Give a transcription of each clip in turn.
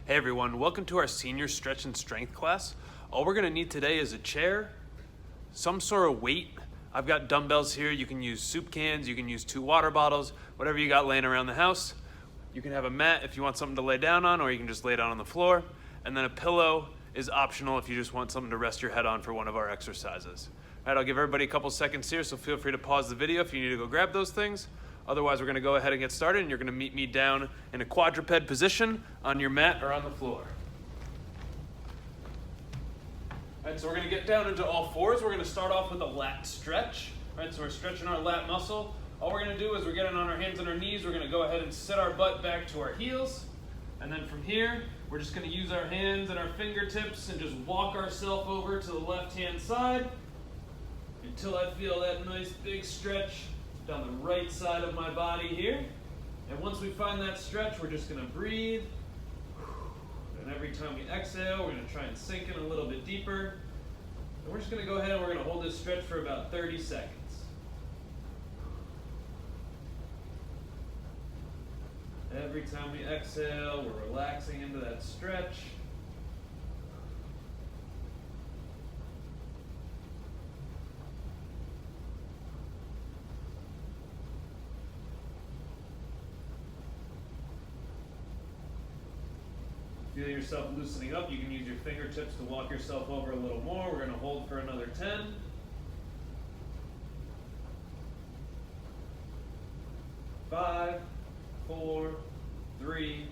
Hey everyone, welcome to our senior stretch and strength class. All we're gonna need today is a chair, some sort of weight. I've got dumbbells here. You can use soup cans, you can use 2 water bottles, whatever you got laying around the house. You can have a mat if you want something to lay down on, or you can just lay down on the floor. And then a pillow is optional if you just want something to rest your head on for one of our exercises. All right, I'll give everybody a couple seconds here, so feel free to pause the video if you need to go grab those things. Otherwise, we're gonna go ahead and get started, and you're gonna meet me down in a quadruped position on your mat or on the floor. All right, so we're gonna get down into all fours. We're gonna start off with a lat stretch. All right, so we're stretching our lat muscle. All we're gonna do is we're getting on our hands and our knees. We're gonna go ahead and sit our butt back to our heels. And then from here, we're just gonna use our hands and our fingertips and just walk ourselves over to the left-hand side until I feel that nice big stretch down the right side of my body here. And once we find that stretch, we're just gonna breathe. And every time we exhale, we're gonna try and sink in a little bit deeper. And we're just gonna go ahead and we're gonna hold this stretch for about 30 seconds. Every time we exhale, we're relaxing into that stretch. Feel yourself loosening up. You can use your fingertips to walk yourself over a little more. We're going to hold for another 10. 5, 4, 3,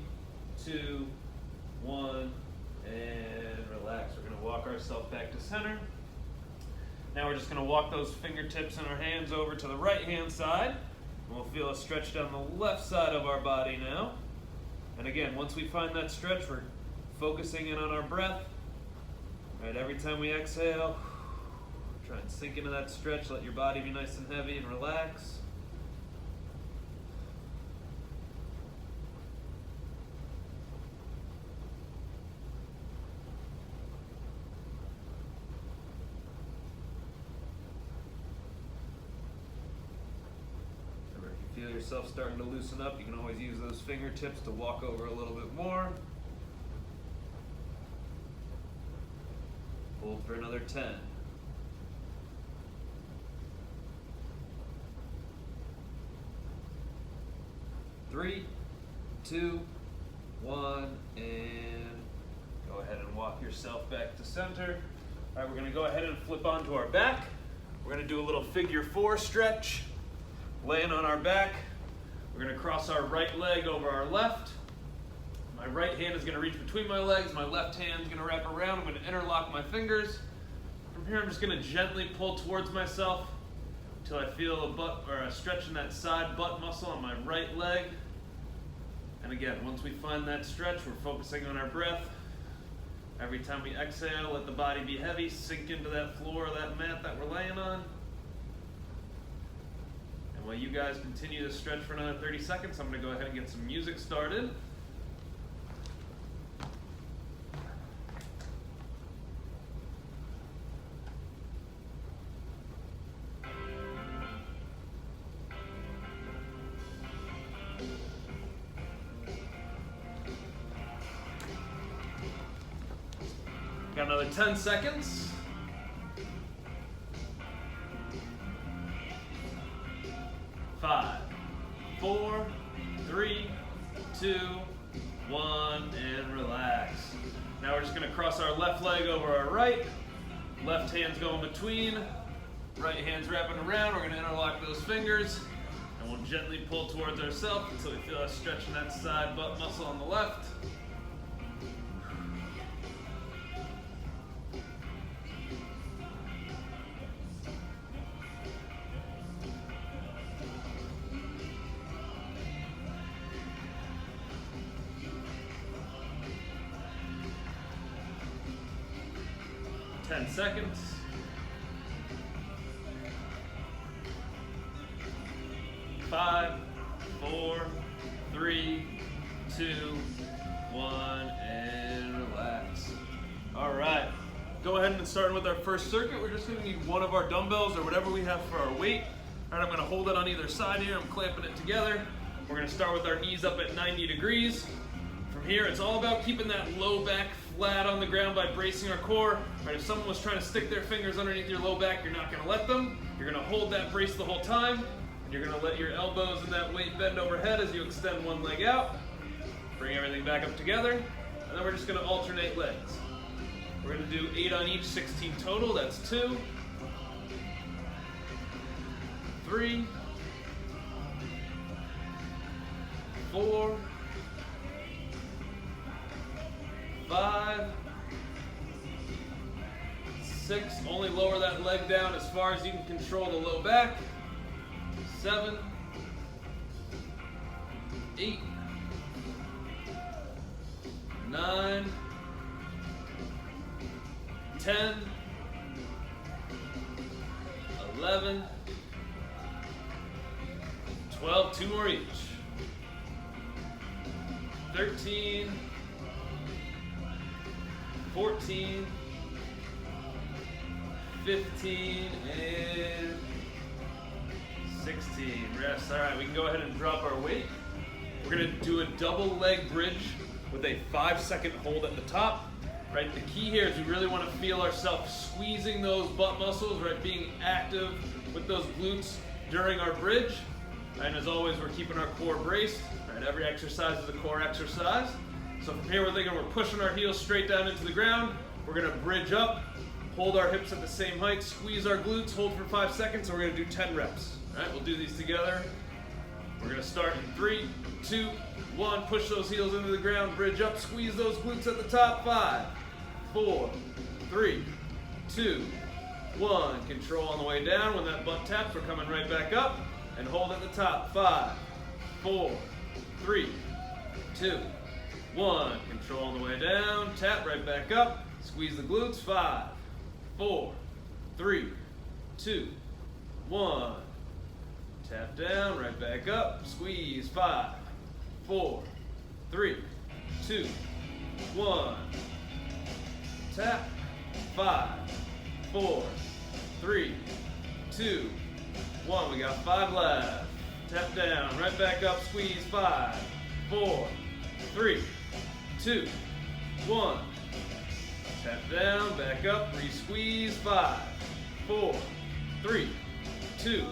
2, 1, and relax. We're going to walk ourselves back to center. Now we're just going to walk those fingertips and our hands over to the right-hand side. And we'll feel a stretch down the left side of our body now. And again, once we find that stretch, we're focusing in on our breath. All right, every time we exhale, try and sink into that stretch. Let your body be nice and heavy and relax. Feel yourself starting to loosen up, you can always use those fingertips to walk over a little bit more. Hold for another 10. 3, 2, 1, and go ahead and walk yourself back to center. All right, we're gonna go ahead and flip onto our back. We're gonna do a little figure 4 stretch. Laying on our back, we're gonna cross our right leg over our left. My right hand is gonna reach between my legs. My left hand is gonna wrap around. I'm gonna interlock my fingers. From here, I'm just gonna gently pull towards myself until I feel a butt or a stretch in that side butt muscle on my right leg. And again, once we find that stretch, we're focusing on our breath. Every time we exhale, let the body be heavy, sink into that floor or that mat that we're laying on. And while you guys continue to stretch for another 30 seconds, I'm going to go ahead and get some music started. Got another 10 seconds. 5, 4, 3, 2, 1, and relax. Now we're just gonna cross our left leg over our right. Left hand's going between. Right hand's wrapping around. We're gonna interlock those fingers. And we'll gently pull towards ourselves until we feel us stretching that side butt muscle on the left. Ten seconds. 5, 4, 3, 2, 1, and relax. All right, go ahead and start with our first circuit. We're just gonna need one of our dumbbells or whatever we have for our weight. All right, I'm gonna hold it on either side here. I'm clamping it together. We're gonna start with our knees up at 90 degrees. From here, it's all about keeping that low back flat on the ground by bracing our core. Right, if someone was trying to stick their fingers underneath your low back, you're not going to let them. You're going to hold that brace the whole time, and you're going to let your elbows and that weight bend overhead as you extend one leg out. Bring everything back up together, and then we're just going to alternate legs. We're going to do 8 on each, 16 total. That's 2, 3, 4, 5, 6. Only lower that leg down as far as you can control the low back. 7, 8, 9, 10, 11, 12, 2 more each. 13, 14, 15, and 16. Rest. All right, we can go ahead and drop our weight. We're going to do a double leg bridge with a 5-second hold at the top. Right, the key here is we really want to feel ourselves squeezing those butt muscles, right, being active with those glutes during our bridge. And as always, we're keeping our core braced. Right, every exercise is a core exercise. So from here, we're thinking we're pushing our heels straight down into the ground. We're going to bridge up, hold our hips at the same height, squeeze our glutes, hold for 5 seconds, and we're going to do 10 reps. All right, we'll do these together. We're going to start in 3, 2, 1. Push those heels into the ground, bridge up, squeeze those glutes at the top. 5, 4, 3, 2, 1. Control on the way down. When that butt taps, we're coming right back up and hold at the top. 5, 4, 3, 2, 1. Control on the way down. Tap right back up. Squeeze the glutes. 5, 4, 3, 2, 1. Tap down, right back up. Squeeze. 5, 4, 3, 2, 1. Tap. 5, 4, 3, 2, 1. We got 5 left. Tap down, right back up. Squeeze. 5, 4, 3, 2, 1. Tap down, back up, re-squeeze. 5, 4, 3, 2,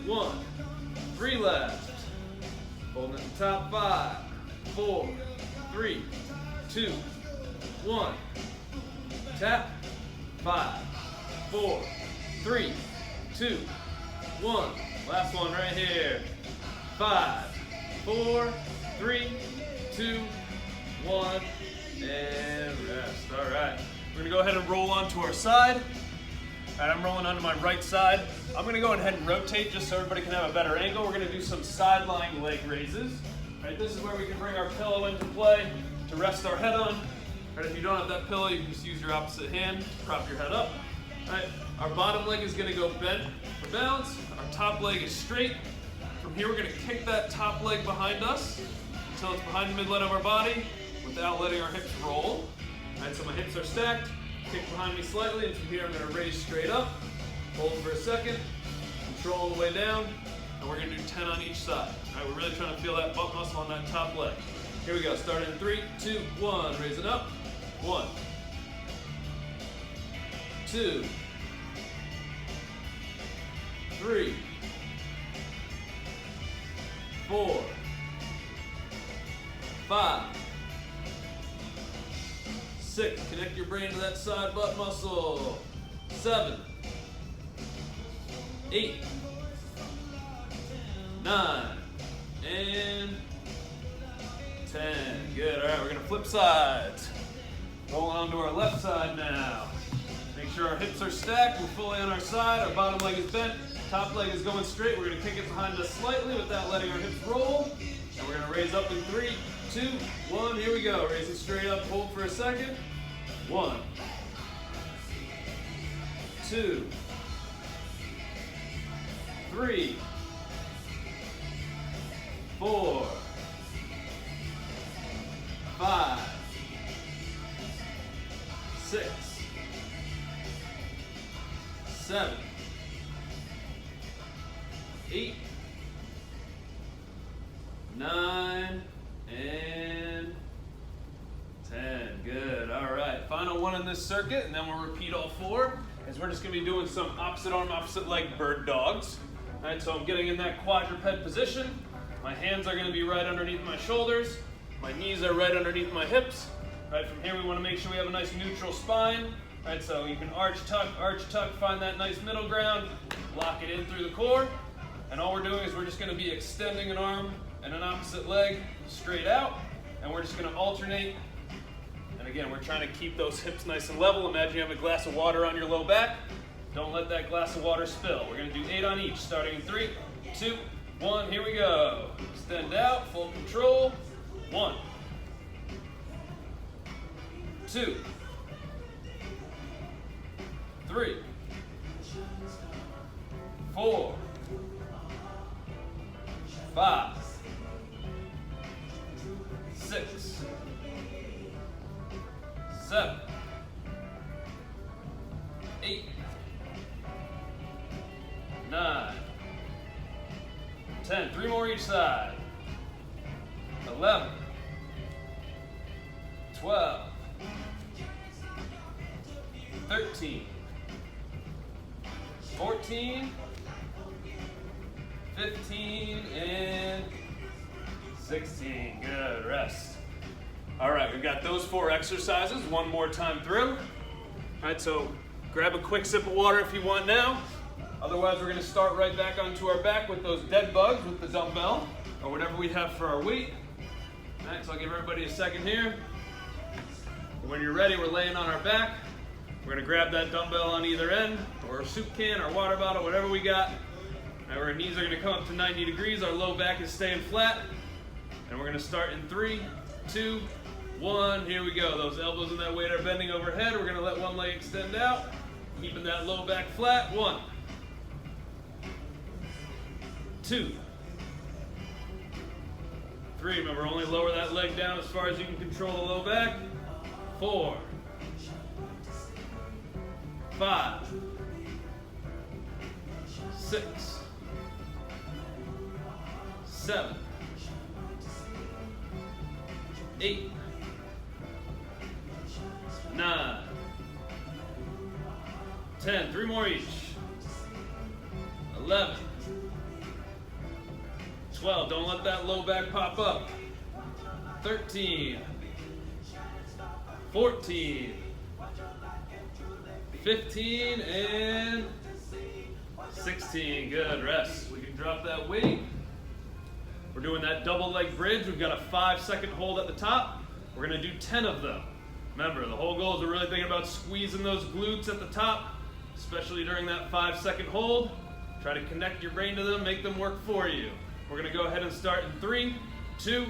1. 3 left. Holding at the top. 5, 4, 3, 2, 1. Tap. 5, 4, 3, 2, 1. Last one right here. 5, 4, 3, 2, 1. And rest. All right. We're going to go ahead and roll onto our side. All right, I'm rolling onto my right side. I'm going to go ahead and rotate just so everybody can have a better angle. We're going to do some side-lying leg raises. All right, this is where we can bring our pillow into play to rest our head on. All right, if you don't have that pillow, you can just use your opposite hand to prop your head up. All right, our bottom leg is going to go bent for balance. Our top leg is straight. From here, we're going to kick that top leg behind us until it's behind the midline of our body without letting our hips roll. All right, so my hips are stacked. Kick behind me slightly, and from here I'm going to raise straight up, hold for a second, control all the way down, and we're going to do 10 on each side. All right, we're really trying to feel that butt muscle on that top leg. Here we go, start in 3, 2, 1, raise it up. 1, 2, 3, 4, 5, 6, connect your brain to that side butt muscle. 7, 8, 9, and 10. Good, all right, we're gonna flip sides. Roll on to our left side now. Make sure our hips are stacked, we're fully on our side, our bottom leg is bent, top leg is going straight. We're gonna kick it behind us slightly without letting our hips roll. And we're gonna raise up in 3, 2, 1, here we go. Raise it straight up, hold for a second. 1, 2, 3, 4, 5, 6, 7, 8, 9, and one in this circuit, and then we'll repeat all 4. Is we're just going to be doing some opposite arm, opposite leg bird dogs. All right, so I'm getting in that quadruped position. My hands are going to be right underneath my shoulders. My knees are right underneath my hips. All right, from here we want to make sure we have a nice neutral spine. All right, so you can arch, tuck, find that nice middle ground, lock it in through the core. And all we're doing is we're just going to be extending an arm and an opposite leg straight out. And we're just going to alternate. And again, we're trying to keep those hips nice and level. Imagine you have a glass of water on your low back. Don't let that glass of water spill. We're going to do 8 on each, starting in 3, 2, 1. Here we go. Extend out, full control. 1, 2, 3, 4, 5, 6, 7, 8, 9, 10. 3 more each side. 11, 12, 13, 14, 15, and 16. Good, rest. All right, we've got those 4 exercises. One more time through. All right, so grab a quick sip of water if you want now. Otherwise, we're gonna start right back onto our back with those dead bugs with the dumbbell or whatever we have for our weight. All right, so I'll give everybody a second here. When you're ready, we're laying on our back. We're gonna grab that dumbbell on either end, or a soup can, or water bottle, whatever we got. Now our knees are gonna come up to 90 degrees, our low back is staying flat. And we're gonna start in 3, 2, 1, here we go. Those elbows and that weight are bending overhead. We're gonna let one leg extend out, keeping that low back flat. 1, 2, 3, remember only lower that leg down as far as you can control the low back. 4, 5, 6, 7, 8, 9, 10. 3 more each. 11, 12. Don't let that low back pop up. 13, 14, 15, and 16. Good, rest. We can drop that weight. We're doing that double leg bridge. We've got a 5-second hold at the top. We're gonna do 10 of them. Remember, the whole goal is we're really thinking about squeezing those glutes at the top, especially during that 5-second hold. Try to connect your brain to them, make them work for you. We're gonna go ahead and start in 3, 2,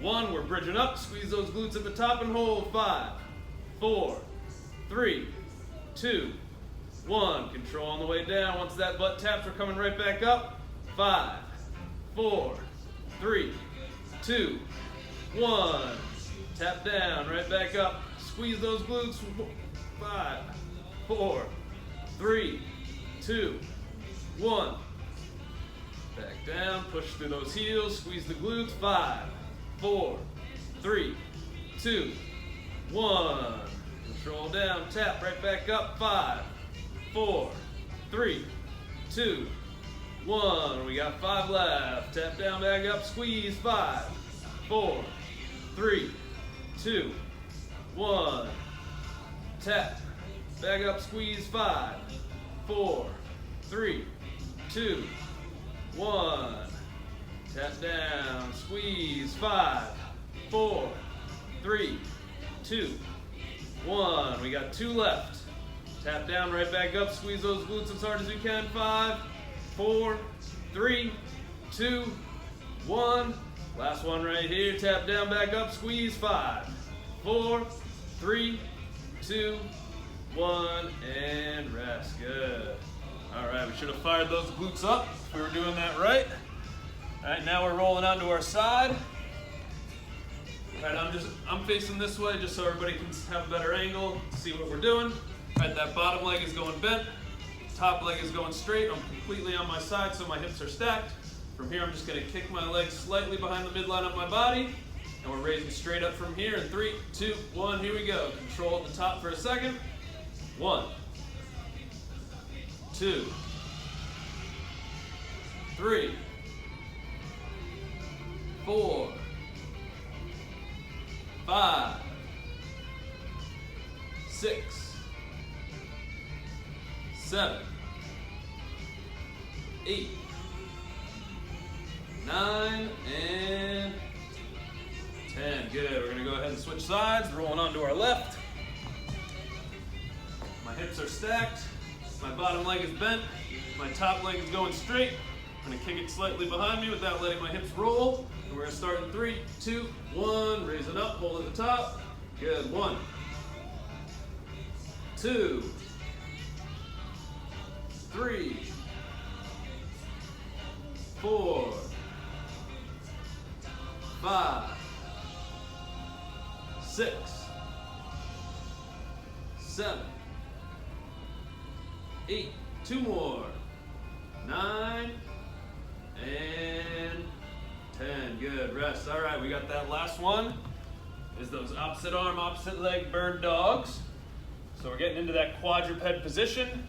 1. We're bridging up, squeeze those glutes at the top and hold. 5, 4, 3, 2, 1. Control on the way down. Once that butt taps, we're coming right back up. 5, 4, 3, 2, 1. Tap down, right back up. Squeeze those glutes. 5, 4, 3, 2, 1. Back down, push through those heels, squeeze the glutes. 5, 4, 3, 2, 1. Control down, tap right back up. 5, 4, 3, 2, 1. We got 5 left. Tap down, back up, squeeze. 5, 4, 3, 2, 1. Tap, back up, squeeze. 5, 4, 3, 2, 1. Tap down, squeeze. 5, 4, 3, 2, 1. We got 2 left. Tap down, right back up, squeeze those glutes as hard as you can. 5, 4, 3, 2, 1. Last one right here. Tap down, back up, squeeze. 5, 4, 3, 2, 1, and rest. Good. All right, we should have fired those glutes up if we were doing that right. All right, now we're rolling onto our side. All right, I'm facing this way just so everybody can have a better angle, see what we're doing. All right, that bottom leg is going bent. Top leg is going straight. I'm completely on my side, so my hips are stacked. From here, I'm just gonna kick my legs slightly behind the midline of my body. And we're raising straight up from here in 3, 2, 1, here we go. Control at the top for a second. 1, 2, 3, 4, 5, 6, 7, 8, 9, and 10. Good. We're going to go ahead and switch sides. Rolling onto our left. My hips are stacked. My bottom leg is bent. My top leg is going straight. I'm going to kick it slightly behind me without letting my hips roll. And we're going to start in 3, 2, 1. Raise it up. Hold at the top. Good. 1, 2, 3, 4, 5, 6, 7, 8, 2 more, 9, and 10. Good, rest. All right, we got that last one. Is those opposite arm, opposite leg bird dogs. So we're getting into that quadruped position.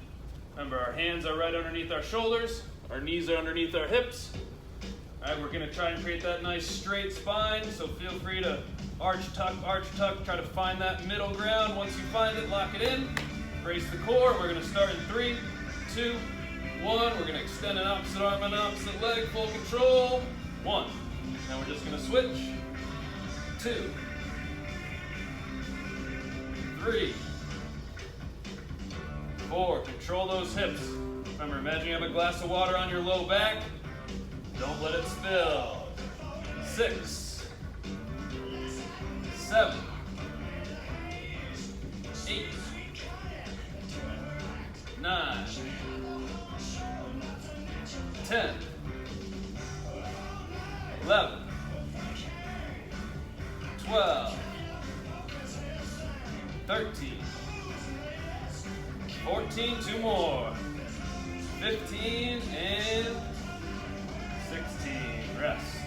Remember, our hands are right underneath our shoulders. Our knees are underneath our hips. All right, we're gonna try and create that nice straight spine, so feel free to arch, tuck, try to find that middle ground. Once you find it, lock it in, brace the core. We're gonna start in 3, 2, 1. We're gonna extend an opposite arm and opposite leg, full control. 1. Now we're just gonna switch. 2, 3, 4. Control those hips. Remember, imagine you have a glass of water on your low back. Don't let it spill. 6, 7, 8, 9, 10, 11, 12, 13, 14, 2 more, 15, and 16. Rest.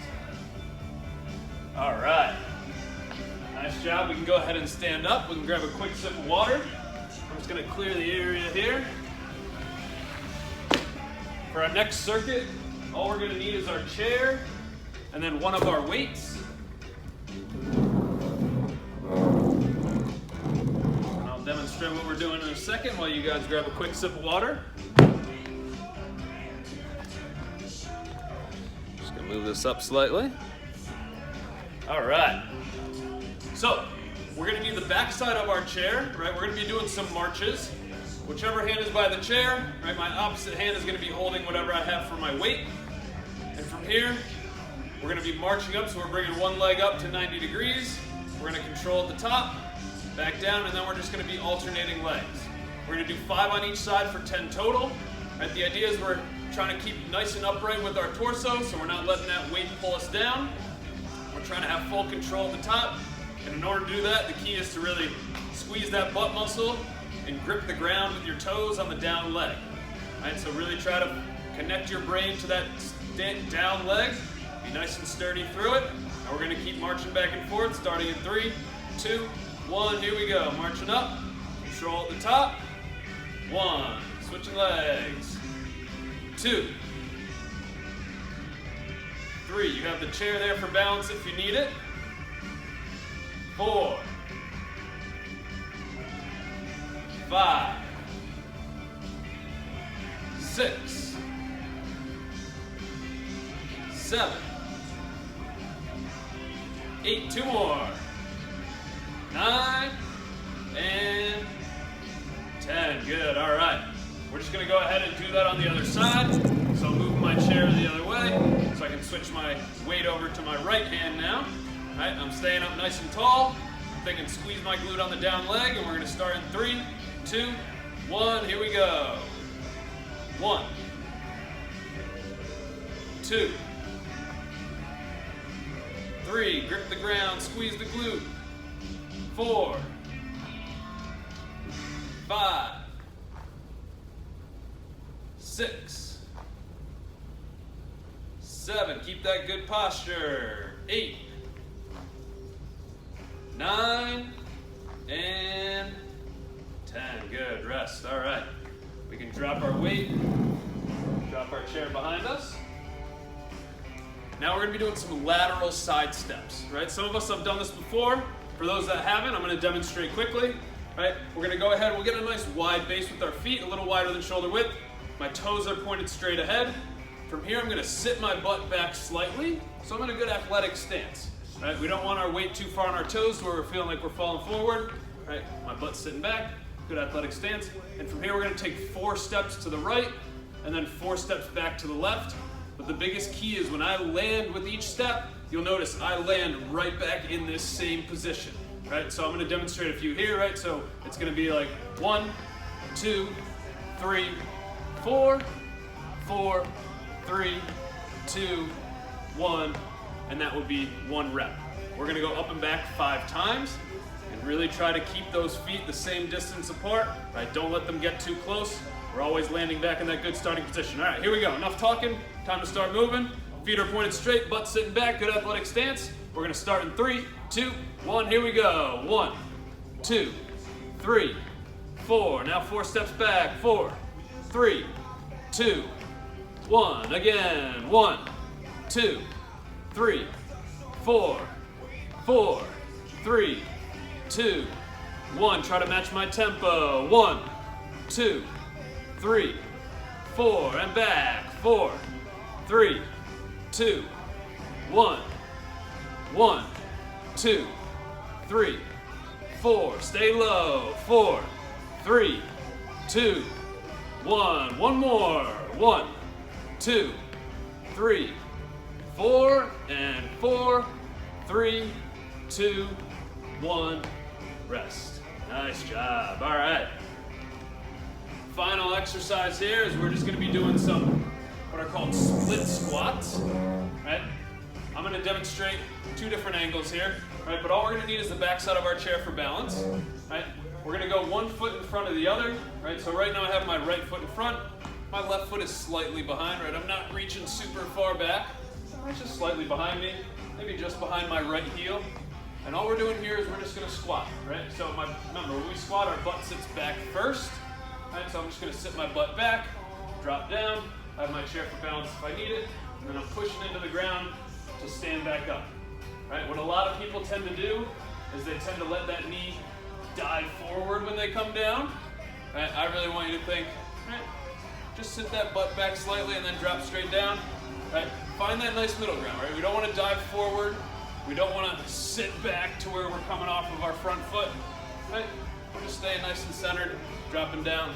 All right. Nice job. We can go ahead and stand up. We can grab a quick sip of water. I'm just going to clear the area here. For our next circuit, all we're going to need is our chair and then one of our weights. And I'll demonstrate what we're doing in a second while you guys grab a quick sip of water. Move this up slightly. All right. So we're going to need the back side of our chair, right? We're going to be doing some marches. Whichever hand is by the chair, right? My opposite hand is going to be holding whatever I have for my weight. And from here, we're going to be marching up. So we're bringing one leg up to 90 degrees. We're going to control at the top, back down, and then we're just going to be alternating legs. We're going to do 5 on each side for 10 total. Right? The idea is we're trying to keep nice and upright with our torso, so we're not letting that weight pull us down. We're trying to have full control at the top, and in order to do that, the key is to really squeeze that butt muscle and grip the ground with your toes on the down leg. Right? So really try to connect your brain to that down leg. Be nice and sturdy through it. And we're going to keep marching back and forth, starting in 3, 2, 1. Here we go. Marching up. Control at the top. 1. Switching legs. 2, 3. You have the chair there for balance if you need it. 4, 5, 6, 7, 8. 2 more. 9, and 10. Good. All right. We're just going to go ahead and do that on the other side. So I'll move my chair the other way so I can switch my weight over to my right hand now. All right, I'm staying up nice and tall. I'm thinking squeeze my glute on the down leg, and we're going to start in 3, 2, 1. Here we go. 1, 2, 3. Grip the ground, squeeze the glute. 4, 5, 6, 7. Keep that good posture. 8, chair behind us. Now we're gonna be doing some lateral side steps, right? Some of us have done this before. For those that haven't, I'm gonna demonstrate quickly, right? We're gonna go ahead, we'll get a nice wide base with our feet, a little wider than shoulder width. My toes are pointed straight ahead. From here, I'm gonna sit my butt back slightly, so I'm in a good athletic stance, right? We don't want our weight too far on our toes to where we're feeling like we're falling forward, right? My butt's sitting back, good athletic stance. And from here, we're gonna take 4 steps to the right, and then 4 steps back to the left. But the biggest key is when I land with each step, you'll notice I land right back in this same position, right? So I'm gonna demonstrate a few here, right? So it's gonna be like 1, 2, 3, 4, 4, 3, 2, 1, and that would be 1 rep. We're gonna go up and back 5 times and really try to keep those feet the same distance apart, right? Don't let them get too close. We're always landing back in that good starting position. All right, here we go. Enough talking, time to start moving. Feet are pointed straight, butt sitting back, good athletic stance. We're gonna start in 3, 2, 1, here we go. 1, 2, 3, 4. Now 4 steps back, 4, 3, 2, 1. Again, 1, 2, 3, 4, 4, 3, 2, 1. Try to match my tempo. 1, 2, 3, 4, and back. 4, 3, 2, 1, 1, 2, 3, 4. Stay low. 4, 3, 2, 1. One more. 1, 2, 3, 4, and 4, 3, 2, 1. Rest. Nice job. All right. Final exercise here is we're just going to be doing some what are called split squats, right? I'm going to demonstrate 2 different angles here, right? But all we're going to need is the backside of our chair for balance, right? We're going to go 1 foot in front of the other, right? So right now I have my right foot in front. My left foot is slightly behind, right? I'm not reaching super far back. It's just slightly behind me, maybe just behind my right heel. And all we're doing here is we're just going to squat, right? So remember, when we squat, our butt sits back first, right? So I'm just going to sit my butt back, drop down. I have my chair for balance if I need it, and then I'm pushing into the ground to stand back up, right? What a lot of people tend to do is they tend to let that knee dive forward when they come down, right? I really want you to think, right? Just sit that butt back slightly and then drop straight down, right? Find that nice middle ground, right? We don't want to dive forward. We don't want to sit back to where we're coming off of our front foot, right? We're just staying nice and centered, dropping down,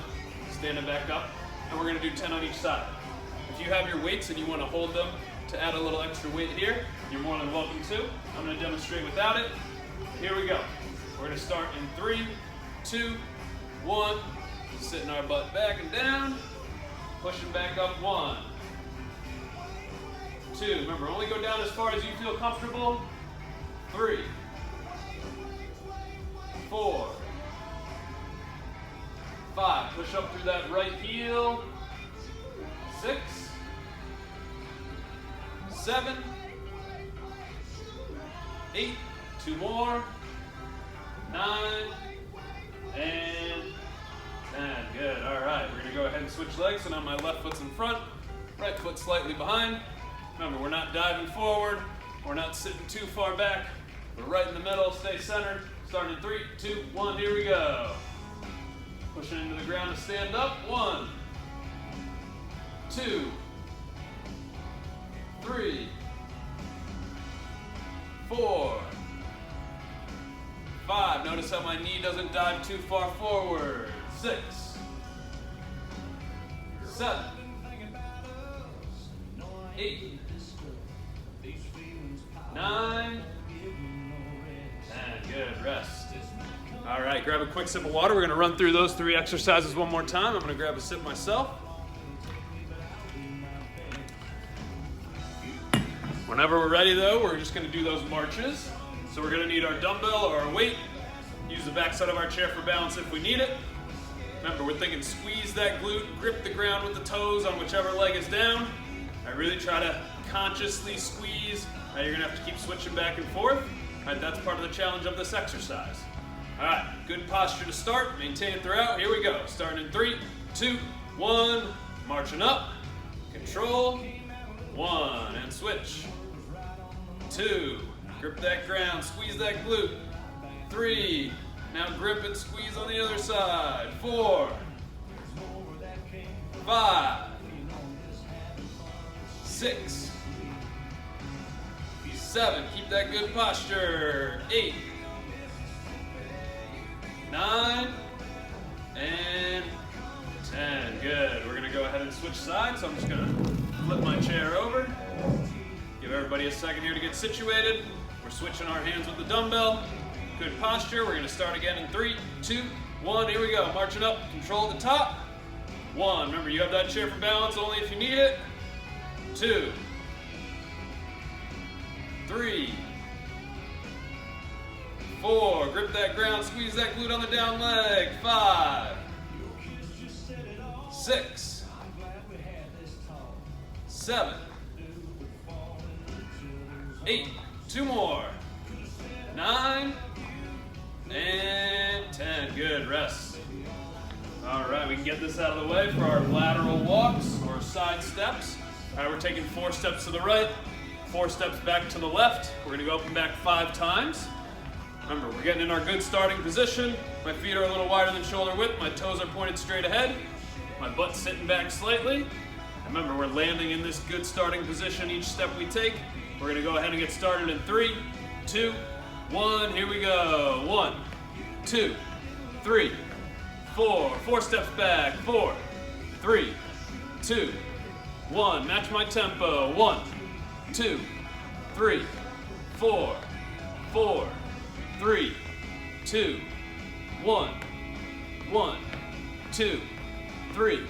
standing back up, and we're going to do 10 on each side. If you have your weights and you want to hold them to add a little extra weight here, you're more than welcome to. I'm going to demonstrate without it. Here we go. We're going to start in 3, 2, 1. Sitting our butt back and down. Pushing back up. 1, 2. Remember, only go down as far as you feel comfortable. 3, 4, 5. Push up through that right heel. 6, 7, 8, 2 more, 9, and 10. Good. All right, we're gonna go ahead and switch legs. So now my left foot's in front, right foot slightly behind. Remember, we're not diving forward, we're not sitting too far back. We're right in the middle, stay centered. Starting in 3, 2, 1, here we go. Pushing into the ground to stand up. 1, 2, 3, 4, 5. Notice how my knee doesn't dive too far forward. 6, 7, 8, 9, 10. Good. Rest. All right, grab a quick sip of water. We're going to run through those 3 exercises one more time. I'm going to grab a sip myself. Whenever we're ready though, we're just going to do those marches. So we're going to need our dumbbell or our weight. Use the backside of our chair for balance if we need it. Remember, we're thinking squeeze that glute, grip the ground with the toes on whichever leg is down. I really try to consciously squeeze. You're going to have to keep switching back and forth. That's part of the challenge of this exercise. All right, good posture to start. Maintain it throughout. Here we go. Starting in 3, 2, 1. Marching up. control, 1, and switch. 2, grip that ground, squeeze that glute. 3, now grip and squeeze on the other side. 4, 5, 6, 7, keep that good posture. 8, 9, and 10. Good. We're gonna go ahead and switch sides, so I'm just gonna flip my chair over. Give everybody a second here to get situated. We're switching our hands with the dumbbell. Good posture. We're gonna start again in 3, 2, 1. Here we go. Marching up, control the top. 1, remember you have that chair for balance only if you need it. 2, 3, 4, grip that ground, squeeze that glute on the down leg. 5, 6, 7, 8, 2 more, 9, and 10. Good, rest. All right, we can get this out of the way for our lateral walks or side steps. All right, we're taking 4 steps to the right, 4 steps back to the left. We're gonna go up and back 5 times. Remember, we're getting in our good starting position. My feet are a little wider than shoulder width. My toes are pointed straight ahead. My butt's sitting back slightly. Remember, we're landing in this good starting position each step we take. We're gonna go ahead and get started in 3, 2, 1. Here we go. 1, 2, 3, 4. 4 steps back. 4, 3, 2, 1. Match my tempo. 1, 2, 3, 4, 4, 3, 2, 1, 1, 2, 3,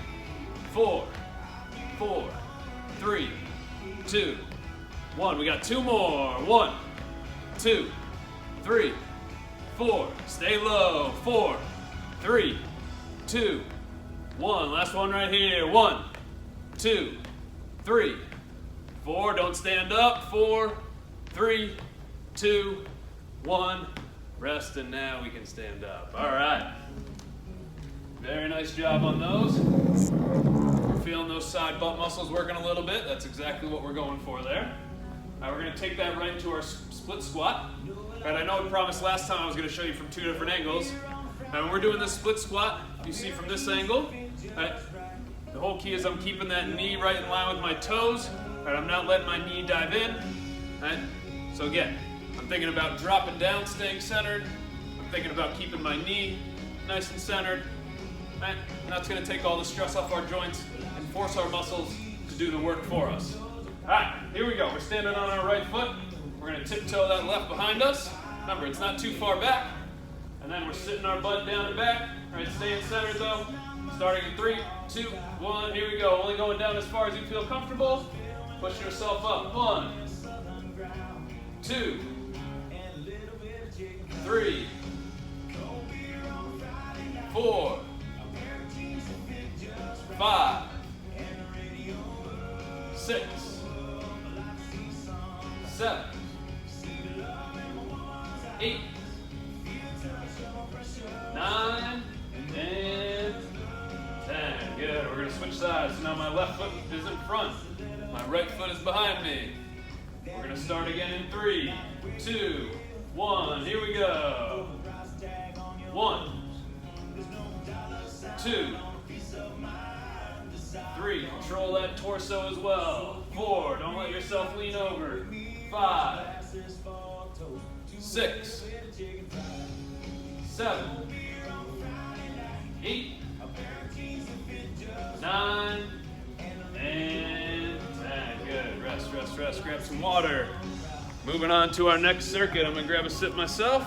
4, 4, 3, 2, 1. We got 2 more. 1, 2, 3, 4. Stay low. 4, 3, 2, 1. Last one right here. 1, 2, 3, 4. Don't stand up. 4, 3, 2, 1. Rest, and now we can stand up. All right. Very nice job on those. We're feeling those side butt muscles working a little bit. That's exactly what we're going for there. All right, we're going to take that right into our split squat. All right, I know I promised last time I was going to show you from 2 different angles. And when we're doing this split squat, you see from this angle, right, the whole key is I'm keeping that knee right in line with my toes. All right, I'm not letting my knee dive in. Right? So again, I'm thinking about dropping down, staying centered. I'm thinking about keeping my knee nice and centered. Right? And that's going to take all the stress off our joints and force our muscles to do the work for us. All right, here we go. We're standing on our right foot. We're going to tiptoe that left behind us. Remember, it's not too far back. And then we're sitting our butt down and back. All right, staying centered though. Starting in 3, 2, 1. Here we go. Only going down as far as you feel comfortable. Push yourself up. 1, 2, 3, 4, 5, 6, 7, 8, 9, and 10. Good. We're going to switch sides. So now my left foot is in front. My right foot is behind me. We're going to start again in 3, 2, 1. Here we go. 1, 2, 3. Control that torso as well. 4. Don't let yourself lean over. 5, 6, 7, 8, 9, and 10. Good. Rest, rest, rest. Grab some water. Moving on to our next circuit. I'm going to grab a sip myself.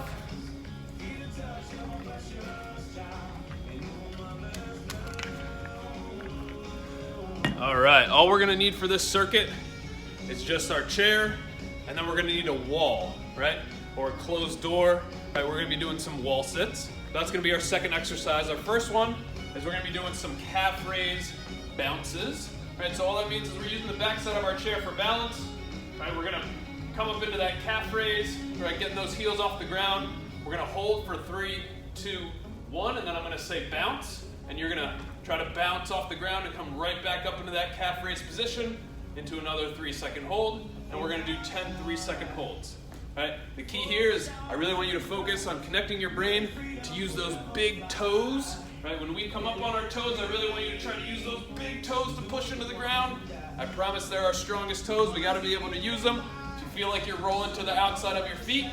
All right. All we're going to need for this circuit is just our chair, and then we're going to need a wall, right? Or a closed door. Right, we're going to be doing some wall sits. That's going to be our second exercise. Our first one is we're going to be doing some calf raise bounces. Right, so all that means is we're using the backside of our chair for balance. Right, we're going to come up into that calf raise, right, getting those heels off the ground. We're going to hold for 3, 2, 1, and then I'm going to say bounce, and you're going to Try to bounce off the ground and come right back up into that calf raise position, into another 3-second hold, and we're gonna do 10 3-second holds. All right? The key here is I really want you to focus on connecting your brain to use those big toes. Right? When we come up on our toes, I really want you to try to use those big toes to push into the ground. I promise they're our strongest toes. We gotta be able to use them. If you feel like you're rolling to the outside of your feet,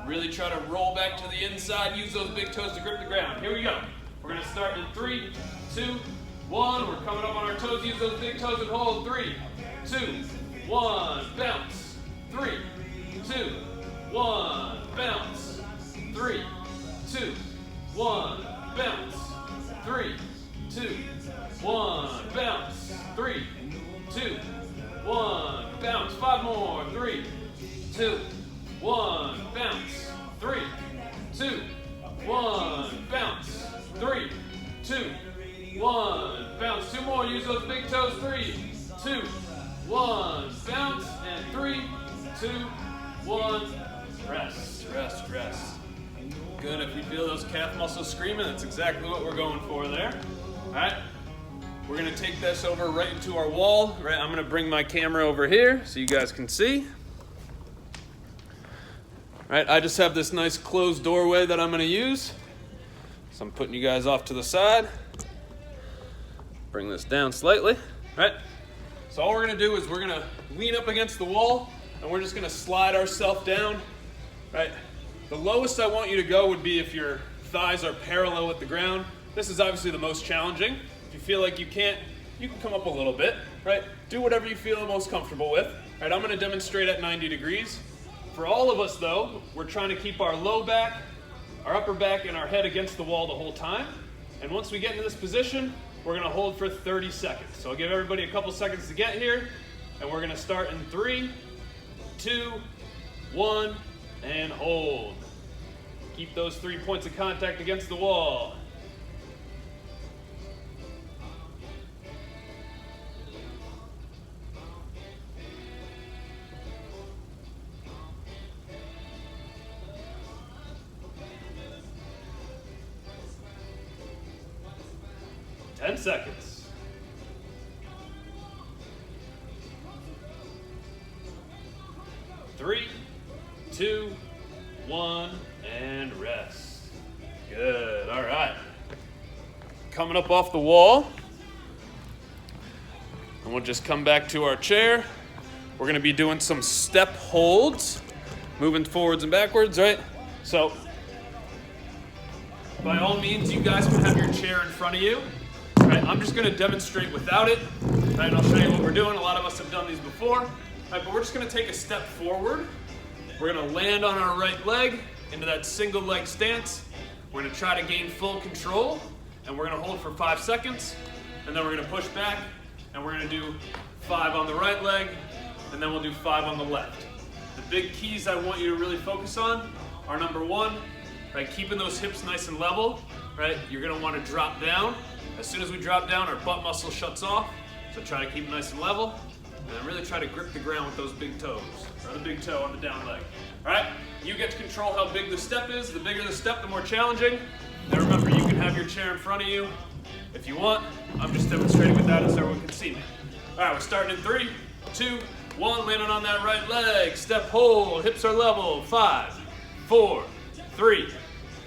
really try to roll back to the inside. Use those big toes to grip the ground. Here we go. We're gonna start in 3, 2, 1. We're coming up on our toes. Use those big toes and hold. 3, 2, 1. Bounce. 3, 2, 1. Bounce. 3, 2, 1. Bounce. 3, 2, 1. Bounce. 3, 2, 1. Bounce. 5 more. 3, 2, 1. Bounce. 3, 2, 1. Bounce. 3, 2, 1. Bounce. 2 more. Use those big toes. 3, 2, 1. Bounce. And 3, 2, 1. Rest, rest, rest. Good. If you feel those calf muscles screaming, that's exactly what we're going for there. All right. We're going to take this over right into our wall. Right. I'm going to bring my camera over here so you guys can see. All right. I just have this nice closed doorway that I'm going to use. So I'm putting you guys off to the side. Bring this down slightly. All right. So all we're going to do is we're going to lean up against the wall and we're just going to slide ourselves down. Right. The lowest I want you to go would be if your thighs are parallel with the ground. This is obviously the most challenging. If you feel like you can't, you can come up a little bit, right? Do whatever you feel most comfortable with. Right, I'm gonna demonstrate at 90 degrees. For all of us though, we're trying to keep our low back, our upper back, and our head against the wall the whole time. And once we get into this position, we're gonna hold for 30 seconds. So I'll give everybody a couple seconds to get here, and we're gonna start in 3, 2, 1, and hold. Keep those 3 points of contact against the wall. Ten seconds. 3, 2, 1, and rest. Good, all right. Coming up off the wall, and we'll just come back to our chair. We're gonna be doing some step holds, moving forwards and backwards, right? So, by all means, you guys can have your chair in front of you. Right? I'm just gonna demonstrate without it, right? And I'll show you what we're doing. A lot of us have done these before, right? But we're just gonna take a step forward. We're gonna land on our right leg into that single leg stance. We're gonna try to gain full control, and we're gonna hold for 5 seconds, and then we're gonna push back, and we're gonna do 5 on the right leg, and then we'll do 5 on the left. The big keys I want you to really focus on are number 1, right? Keeping those hips nice and level, right? You're gonna wanna drop down. As soon as we drop down, our butt muscle shuts off, so try to keep it nice and level, and then really try to grip the ground with those big toes, or the big toe on the down leg. All right, you get to control how big the step is. The bigger the step, the more challenging. Now remember, you can have your chair in front of you if you want. I'm just demonstrating without it so everyone can see me. All right, we're starting in 3, 2, 1, landing on that right leg. Step hold, hips are level. 5, 4, 3,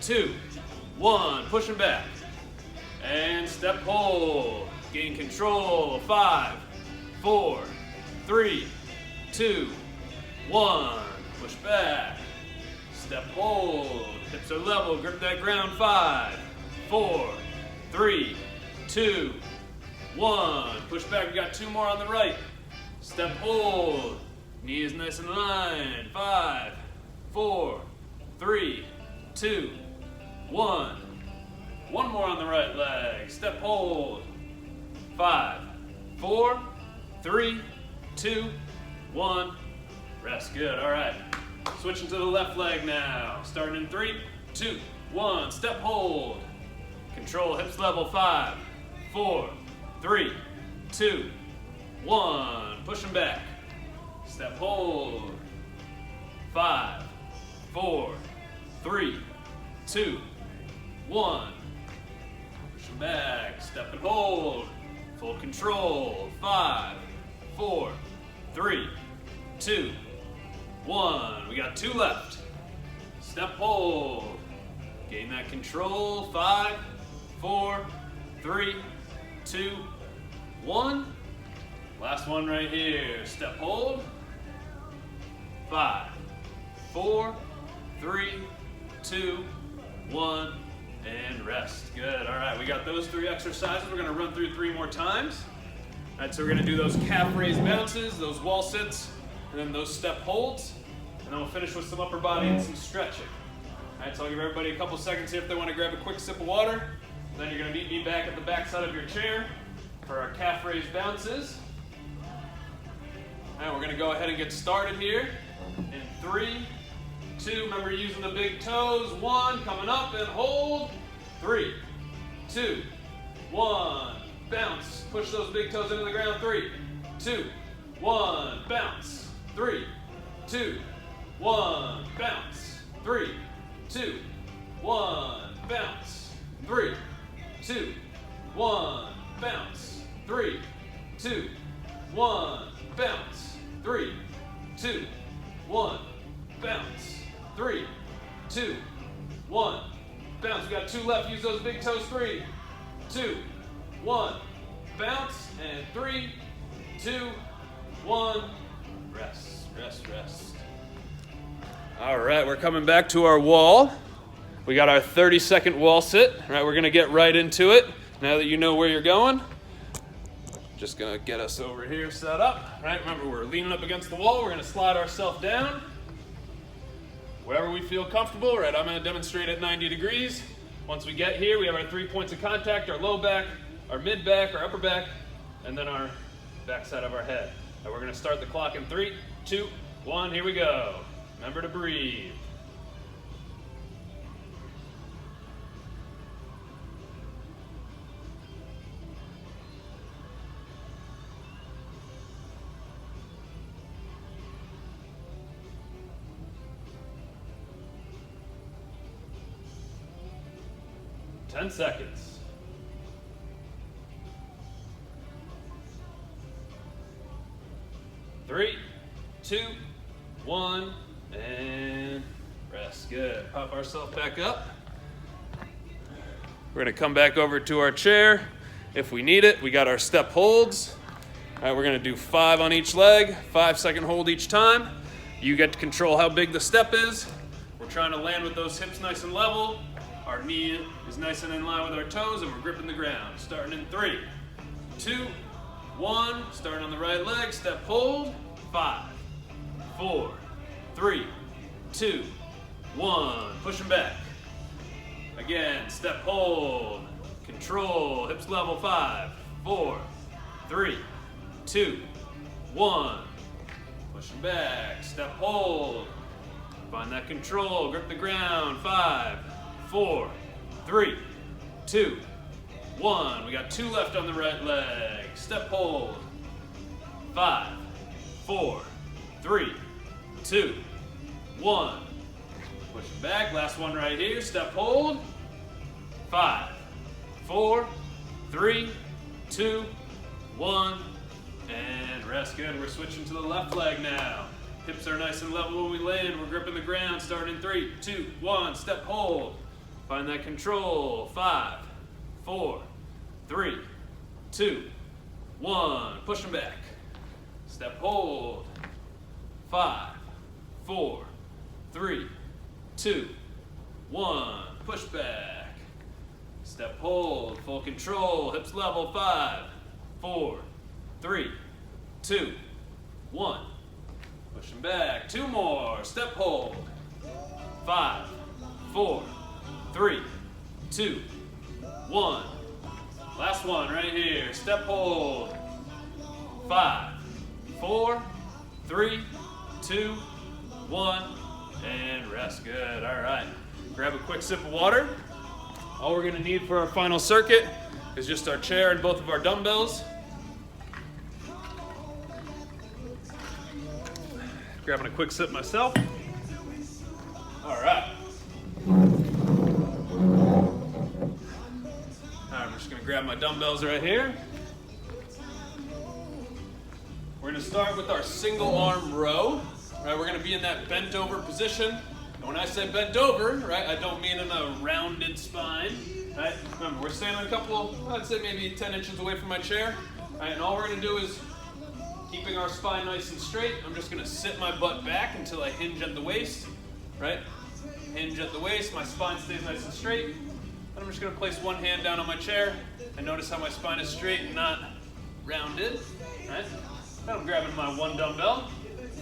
2, 1, pushing back. And step hold, gain control. 5, 4, 3, 2, 1, push back. Step hold, hips are level, grip that ground. 5, 4, 3, 2, 1, push back. We got 2 more on the right. Step hold, knees nice and in line. 5, 4, 3, 2, 1. 1 more on the right leg. Step hold. 5, 4, 3, 2, 1. Rest. Good. All right. Switching to the left leg now. Starting in 3, 2, 1. Step hold. Control hips level. 5, 4, 3, 2, 1. Pushing back. Step hold. 5, 4, 3, 2, 1. pushing back, step and hold, full control, 5, 4, 3, 2, 1. We got 2 left. Step, hold, gain that control, 5, 4, 3, 2, 1. Last one right here, step, hold, 5, 4, 3, 2, 1, and rest. Good, all right, we got those 3 exercises. We're gonna run through 3 more times. All right, so we're gonna do those calf raised bounces, those wall sits, and then those step holds, and then we'll finish with some upper body and some stretching. All right, so I'll give everybody a couple seconds here if they wanna grab a quick sip of water. Then you're gonna meet me back at the back side of your chair for our calf raised bounces. All right, we're gonna go ahead and get started here in 3, 2, remember using the big toes, 1, coming up and hold, 3, 2, 1, bounce, push those big toes into the ground, 3, 2, 1, bounce, 3, 2, 1, bounce, 3, 2, 1, bounce, 3, 2, 1, bounce, 3, 2, 1, bounce, 3, 2, 1, bounce, 3, 2, 1, bounce. We got 2 left. Use those big toes. 3, 2, 1, bounce, and 3, 2, 1, rest, rest, rest. All right, we're coming back to our wall. We got our 30-second wall sit. All right, we're gonna get right into it. Now that you know where you're going, just gonna get us over here set up. All right, remember we're leaning up against the wall. We're gonna slide ourselves down wherever we feel comfortable. All right, I'm gonna demonstrate at 90 degrees. Once we get here, we have our 3 points of contact, our low back, our mid back, our upper back, and then our back side of our head. All right, we're gonna start the clock in 3, 2, 1, here we go. Remember to breathe. Ten seconds. 3, 2, 1, and rest. Good. Pop ourselves back up. We're gonna come back over to our chair if we need it. We got our step holds. All right, we're gonna do 5 on each leg, 5-second hold each time. You get to control how big the step is. We're trying to land with those hips nice and level. Our knee is nice and in line with our toes, and we're gripping the ground. Starting in 3, 2, 1. Starting on the right leg, step hold. 5, 4, 3, 2, 1. Pushing back. Again, step hold. Control, hips level. 5, 4, 3, 2, 1. Pushing back, step hold. Find that control, grip the ground. 5, 4, 3, 2, 1. We got 2 left on the right leg. Step hold. 5, 4, 3, 2, 1. Push it back. Last one right here. Step hold. 5, 4, 3, 2, 1. And rest. Good. We're switching to the left leg now. Hips are nice and level when we land. We're gripping the ground. Starting in 3, 2, 1. Step hold. Find that control. 5, 4, 3, 2, 1. Push them back. Step hold. 5, 4, 3, 2, 1. Push back. Step hold. Full control. Hips level. 5, 4, 3, 2, 1. Push them back. 2 more. Step hold. 5, 4, 3, 2, 1. Last one right here. Step hold. 5, 4, 3, 2, 1. And rest. Good. All right. Grab a quick sip of water. All we're going to need for our final circuit is just our chair and both of our dumbbells. Grabbing a quick sip myself. All right. All right, we're just gonna grab my dumbbells right here. We're gonna start with our single arm row. Right, we're gonna be in that bent over position. And when I say bent over, right, I don't mean in a rounded spine. Right? Remember, we're standing a couple, I'd say maybe 10 inches away from my chair. Right, and all we're gonna do is, keeping our spine nice and straight, I'm just gonna sit my butt back until I hinge at the waist. Right? Hinge at the waist, my spine stays nice and straight. And I'm just gonna place one hand down on my chair and notice how my spine is straight and not rounded. Right? Then I'm grabbing my one dumbbell.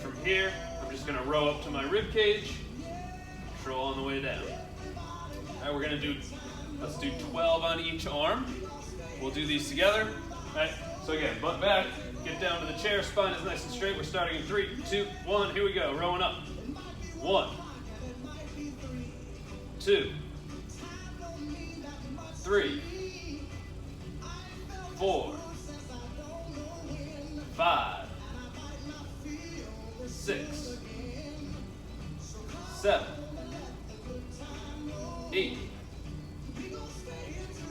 From here, I'm just gonna row up to my rib cage, control on the way down. All right, we're gonna do, let's do 12 on each arm. We'll do these together. All right, so again, butt back, get down to the chair, spine is nice and straight. We're starting in 3, 2, 1, here we go, rowing up. 1, 2, 3, 4, 5, 6, 7, 8,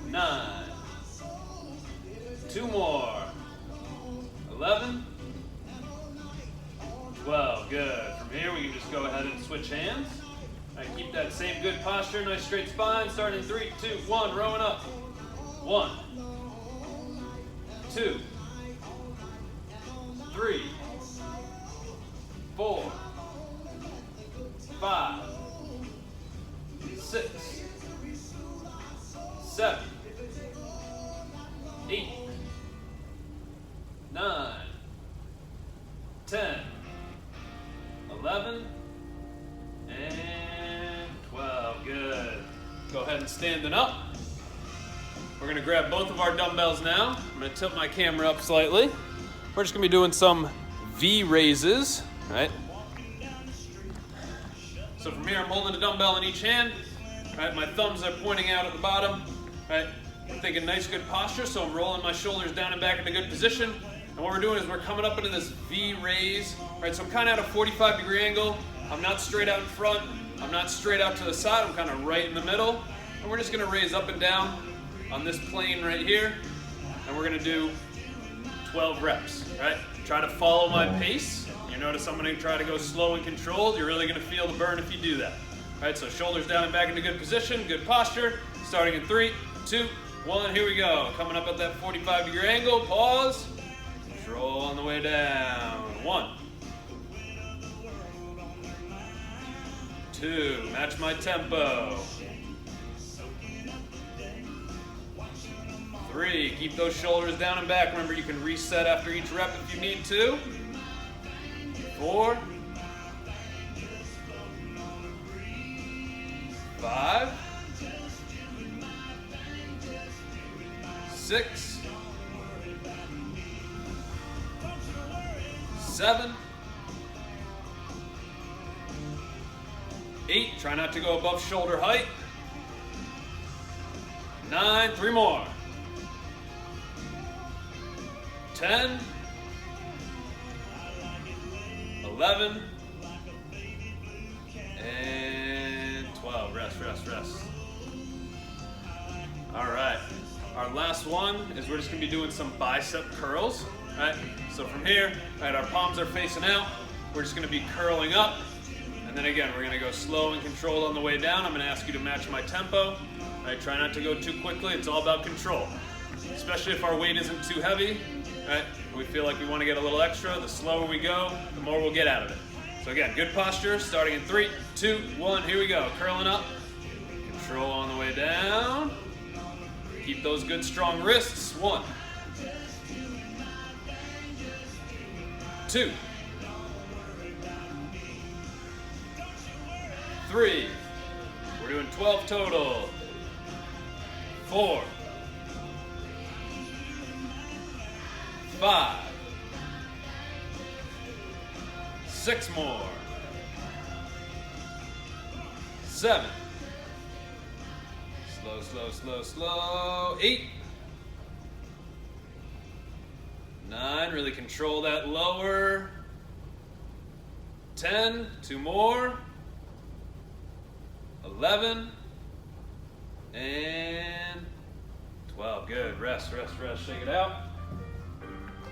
9, 2 more, 11, 12, good. From here we can just go ahead and switch hands. All right, keep that same good posture, nice straight spine, starting in 3, 2, 1, rowing up. 1, 2, 3, 4, 5, 6, 7, 8, 9, 10, 11, and 12. Good. Go ahead and standing up. We're going to grab both of our dumbbells now. I'm going to tilt my camera up slightly. We're just going to be doing some V raises, right? So from here, I'm holding a dumbbell in each hand. Right? My thumbs are pointing out at the bottom. Right? I'm thinking nice, good posture, so I'm rolling my shoulders down and back into good position. And what we're doing is we're coming up into this V raise. Right? So I'm kind of at a 45-degree angle. I'm not straight out in front. I'm not straight out to the side. I'm kind of right in the middle. And we're just going to raise up and down on this plane right here. And we're going to do 12 reps. Right? Try to follow my pace. You notice I'm going to try to go slow and controlled. You're really going to feel the burn if you do that. All right, so shoulders down and back into good position, good posture. Starting in 3, 2, 1, here we go. Coming up at that 45-degree angle, pause. Control on the way down. 1, 2, match my tempo. 3, keep those shoulders down and back. Remember, you can reset after each rep if you need to. 4, 5, 6, 7, 8, try not to go above shoulder height. 9, 3 more. 10, 11, and 12. Rest, rest, rest. All right. Our last one is we're just going to be doing some bicep curls. All right. So from here, all right, our palms are facing out. We're just going to be curling up. And then again, we're going to go slow and controlled on the way down. I'm going to ask you to match my tempo. All right. Try not to go too quickly. It's all about control, especially if our weight isn't too heavy. Right? We feel like we want to get a little extra. The slower we go, the more we'll get out of it. So again, good posture, starting in 3, 2, 1, here we go. Curling up, control on the way down. Keep those good strong wrists. 1, 2, 3. We're doing 12 total. 4, 5, 6 more. 7. Slow, slow, slow, slow. 8. 9. Really control that lower. 10. 2 more. 11. And 12, good. Rest, rest, rest, shake it out.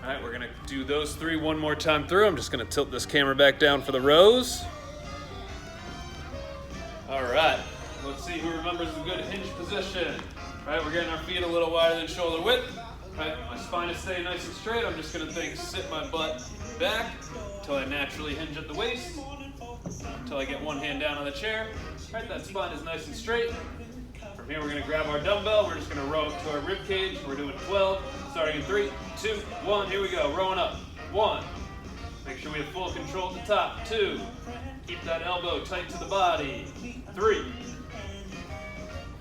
All right, we're gonna do those 3 one more time through. I'm just gonna tilt this camera back down for the rows. All right, let's see who remembers the good hinge position. All right, we're getting our feet a little wider than shoulder width. All right, my spine is staying nice and straight. I'm just gonna sit my butt back until I naturally hinge at the waist, until I get one hand down on the chair. All right, that spine is nice and straight. From here, we're gonna grab our dumbbell. We're just gonna row up to our rib cage. We're doing 12, starting in 3, 2, 1. Here we go, rowing up. 1. Make sure we have full control at the top. 2. Keep that elbow tight to the body. 3,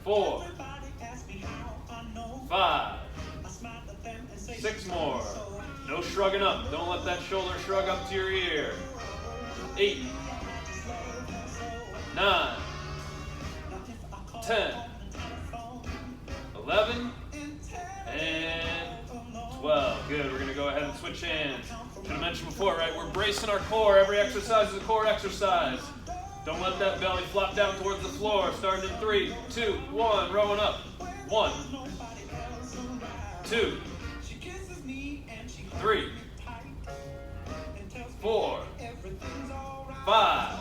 4, 5, 6 more. No shrugging up. Don't let that shoulder shrug up to your ear. 8, 9, 10, 11, and 12. Good, we're gonna go ahead and switch hands. Should have mentioned before, right? We're bracing our core. Every exercise is a core exercise. Don't let that belly flop down towards the floor. Starting in 3, 2, 1, rowing up. 1, 2, 3, 4, 5,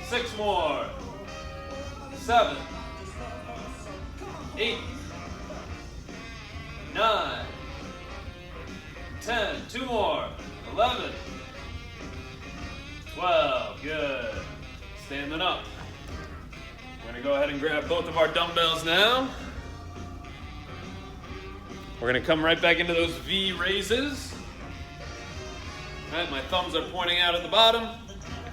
6 more. 7, 8, 9, 10, 2 more. 11, 12, good. Standing up. We're gonna go ahead and grab both of our dumbbells now. We're gonna come right back into those V raises. All right, my thumbs are pointing out at the bottom.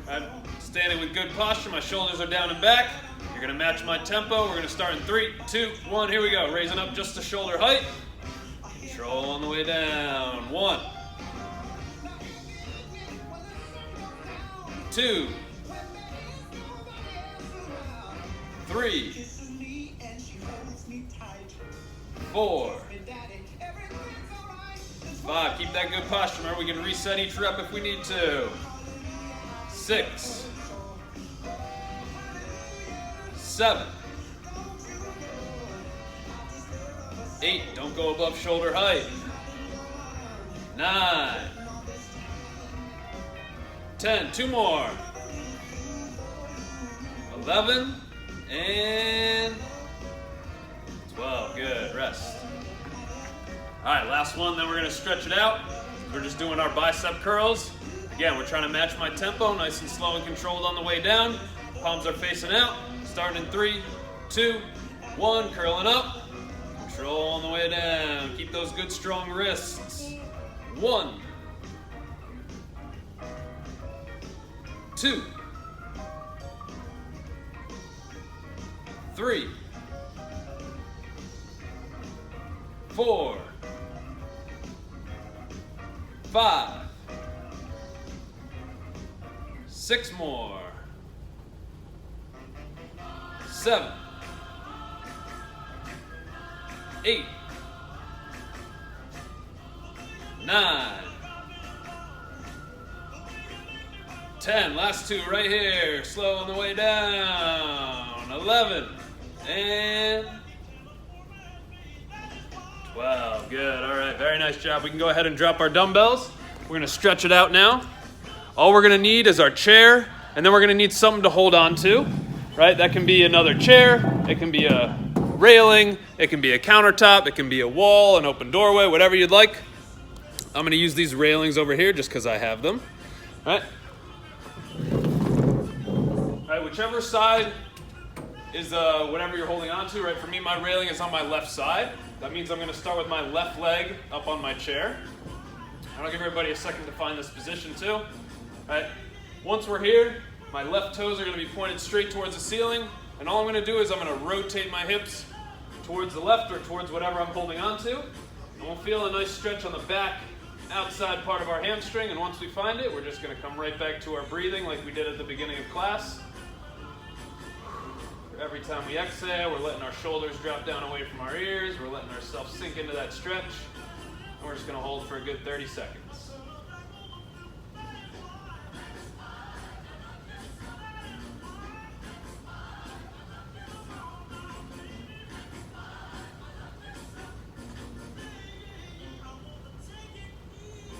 I'm standing with good posture, my shoulders are down and back. You're gonna match my tempo. We're gonna start in 3, 2, 1, here we go. Raising up just to shoulder height. Control on the way down. 1, 2, 3, 4, 5. Keep that good posture. Remember, we can reset each rep if we need to. 6, 7, 8. Don't go above shoulder height. 9, 10. 2 more. 11 and 12. Good. Rest. All right, last one, then we're gonna stretch it out. We're just doing our bicep curls. Again, we're trying to match my tempo, nice and slow and controlled on the way down. Palms are facing out. Starting in 3, 2, 1, curling up. Control on the way down. Keep those good strong wrists. 1, 2, 3, 4, 5, 6 more. 7, 8, 9, 10. Last 2 right here. Slow on the way down. 11 and 12. Good. All right. Very nice job. We can go ahead and drop our dumbbells. We're going to stretch it out now. All we're going to need is our chair, and then we're going to need something to hold on to. Right? That can be another chair. It can be a railing. It can be a countertop. It can be a wall, an open doorway, whatever you'd like. I'm going to use these railings over here just because I have them. All right? All right, whichever side is whatever you're holding on to. Right? For me, my railing is on my left side. That means I'm going to start with my left leg up on my chair. And I'll give everybody a second to find this position too. All right? Once we're here, my left toes are going to be pointed straight towards the ceiling, and all I'm going to do is I'm going to rotate my hips towards the left or towards whatever I'm holding on to. And we'll feel a nice stretch on the back outside part of our hamstring, and once we find it, we're just going to come right back to our breathing like we did at the beginning of class. Every time we exhale, we're letting our shoulders drop down away from our ears, we're letting ourselves sink into that stretch, and we're just going to hold for a good 30 seconds.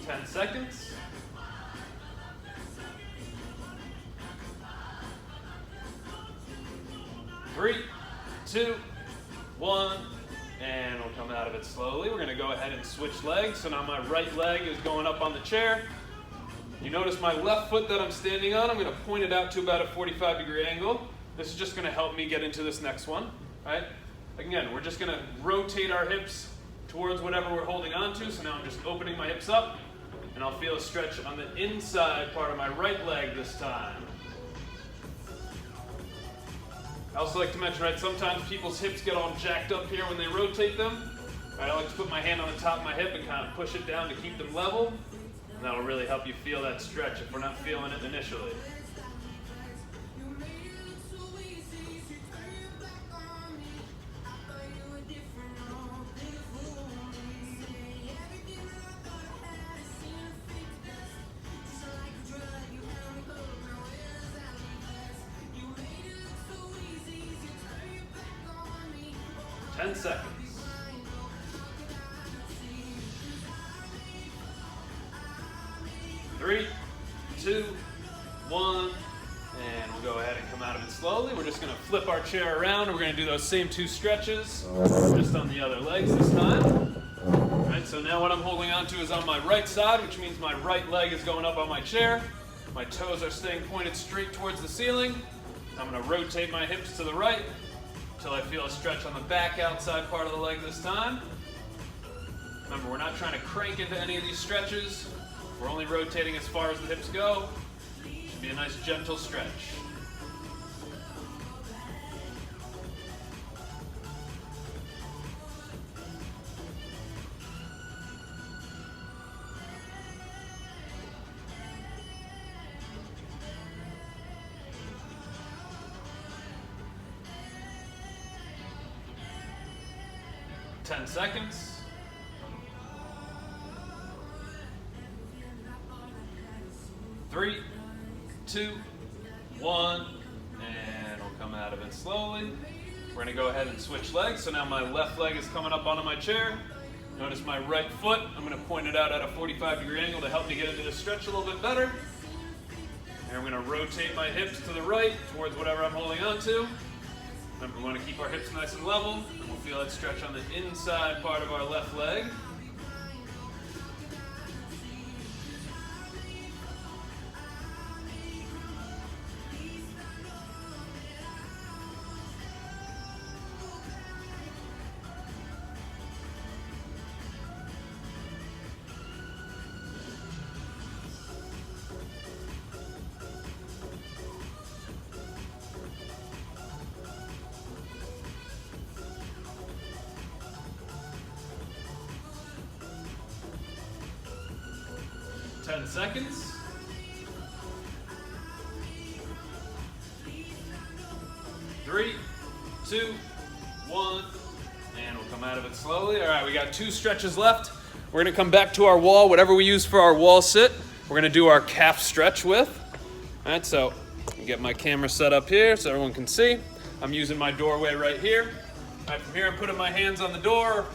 10 seconds. 3, 2, 1, and we'll come out of it slowly. We're gonna go ahead and switch legs. So now my right leg is going up on the chair. You notice my left foot that I'm standing on, I'm gonna point it out to about a 45-degree angle. This is just gonna help me get into this next one, right? Again, we're just gonna rotate our hips towards whatever we're holding on to. So now I'm just opening my hips up, and I'll feel a stretch on the inside part of my right leg this time. I also like to mention, right, sometimes people's hips get all jacked up here when they rotate them. Right, I like to put my hand on the top of my hip and kind of push it down to keep them level. And that'll really help you feel that stretch if we're not feeling it initially. Ten seconds. 3, 2, 1, and we'll go ahead and come out of it slowly. We're just going to flip our chair around, and we're going to do those same 2 stretches, just on the other legs this time. All right, so now what I'm holding on to is on my right side, which means my right leg is going up on my chair. My toes are staying pointed straight towards the ceiling. I'm going to rotate my hips to the right until I feel a stretch on the back outside part of the leg this time. Remember, we're not trying to crank into any of these stretches. We're only rotating as far as the hips go. Should be a nice gentle stretch. Ten seconds. 3, 2, 1, and we'll come out of it slowly. We're going to go ahead and switch legs. So now my left leg is coming up onto my chair. Notice my right foot. I'm going to point it out at a 45-degree angle to help me get into this stretch a little bit better. And I'm going to rotate my hips to the right towards whatever I'm holding on to. Remember, we want to keep our hips nice and level, and we'll feel that stretch on the inside part of our left leg. Ten seconds. 3, 2, 1, and we'll come out of it slowly. All right, we got 2 stretches left. We're gonna come back to our wall, whatever we use for our wall sit, we're gonna do our calf stretch with. All right, so get my camera set up here so everyone can see. I'm using my doorway right here. All right, from here I'm putting my hands on the door.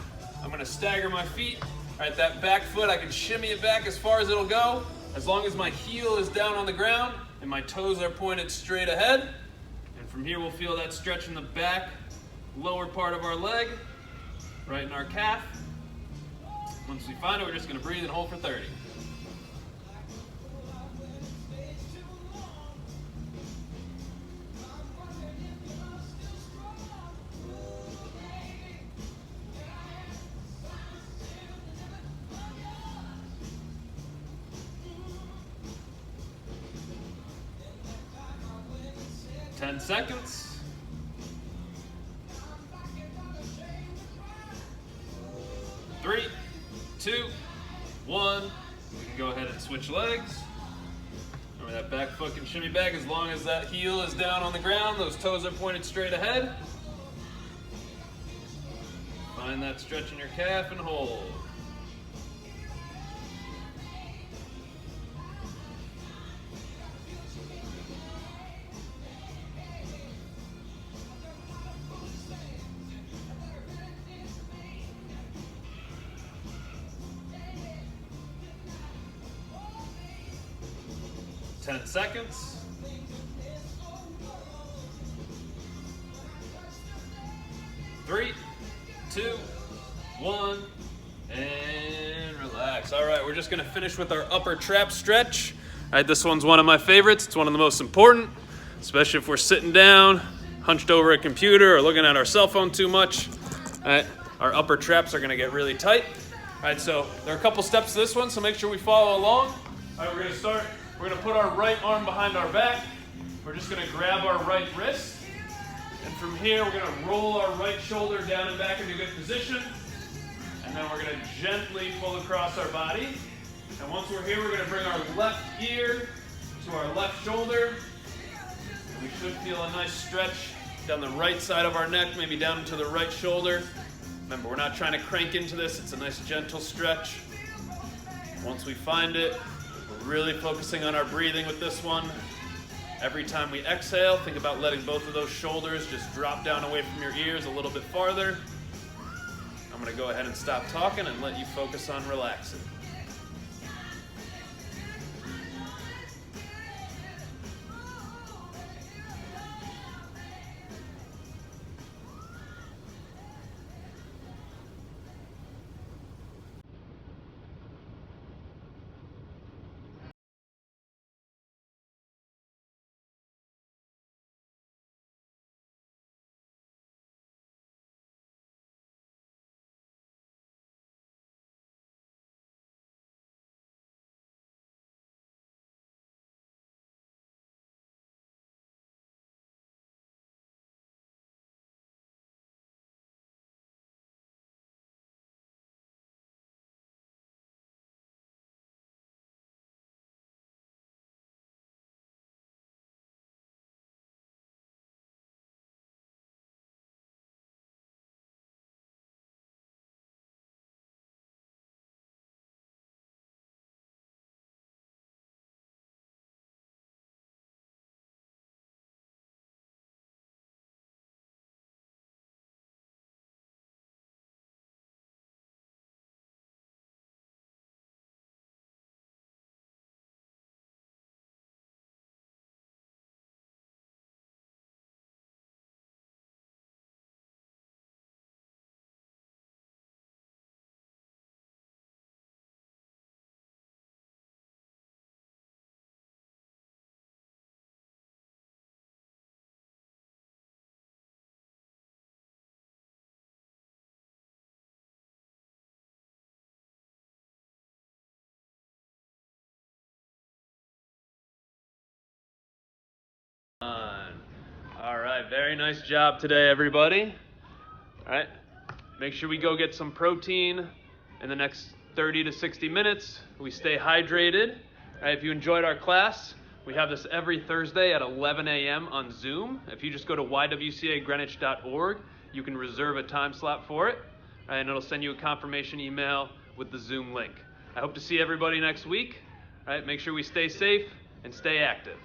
I'm gonna stagger my feet. All right, that back foot, I can shimmy it back as far as it'll go, as long as my heel is down on the ground and my toes are pointed straight ahead. And from here, we'll feel that stretch in the back, lower part of our leg, right in our calf. Once we find it, we're just gonna breathe and hold for 30. Ten seconds. 3, 2, 1. We can go ahead and switch legs. Remember, that back foot can shimmy back as long as that heel is down on the ground. Those toes are pointed straight ahead. Find that stretch in your calf and hold. 10 seconds. 3, 2, 1, and relax. All right, we're just gonna finish with our upper trap stretch. All right, this one's one of my favorites. It's one of the most important, especially if we're sitting down, hunched over a computer, or looking at our cell phone too much. All right, our upper traps are gonna get really tight. All right, so there are a couple steps to this one, so make sure we follow along. All right, we're gonna start. We're gonna put our right arm behind our back. We're just gonna grab our right wrist. And from here, we're gonna roll our right shoulder down and back into good position. And then we're gonna gently pull across our body. And once we're here, we're gonna bring our left ear to our left shoulder. And we should feel a nice stretch down the right side of our neck, maybe down into the right shoulder. Remember, we're not trying to crank into this. It's a nice gentle stretch. Once we find it, we're really focusing on our breathing with this one. Every time we exhale, think about letting both of those shoulders just drop down away from your ears a little bit farther. I'm going to go ahead and stop talking and let you focus on relaxing. All right, very nice job today, everybody. All right, make sure we go get some protein in the next 30 to 60 minutes. We stay hydrated. All right, if you enjoyed our class, we have this every Thursday at 11 a.m. on Zoom. If you just go to ywcagreenwich.org, you can reserve a time slot for it, and it'll send you a confirmation email with the Zoom link. I hope to see everybody next week. All right, make sure we stay safe and stay active.